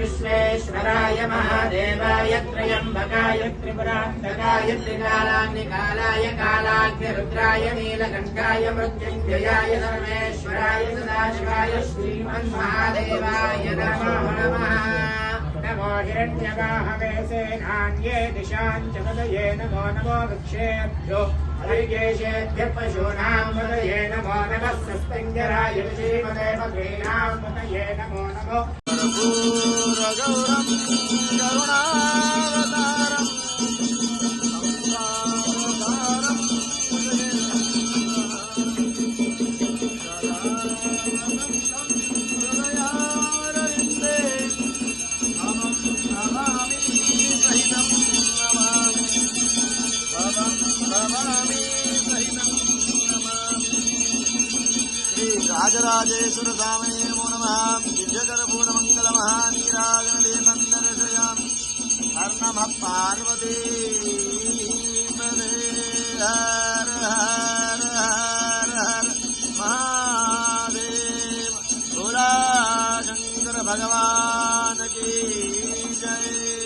विश्वेश्वराय महादेवाय त्र्यंबकाय त्रिपुरान्तकाय त्रिकालाग्निकालाय कालाग्निरुद्राय नीलकण्ठाय मृत्युञ्जयाय सर्वेश्वराय सदाशिवाय श्रीमन्महादेवाय नमो नमः। नमो हिरण्यवाहवे सेनान्ये दिशाञ्च पदये नमो नमो वृक्षेभ्यो हरिकेशेभ्यः पशूनां पदये नमो नमः सस्पिञ्जराय श्रीमते भद्रीनां पदये नमो नमो। कर्पूरगौरं करुणावतारं संसारसारं हृदयारविन्दे अहं नमामि सहितं नमामि भवामि सहितं नमामि। श्री राजराजेश्वर स्वामिने नमो नमः। दिव्यकर्पूरमङ्गलमहानीराजनलेपन्दर्शयामि। हर नमः पार्वती पदे हर हर हर हर महादेव। भोला शंकर भगवान की जय।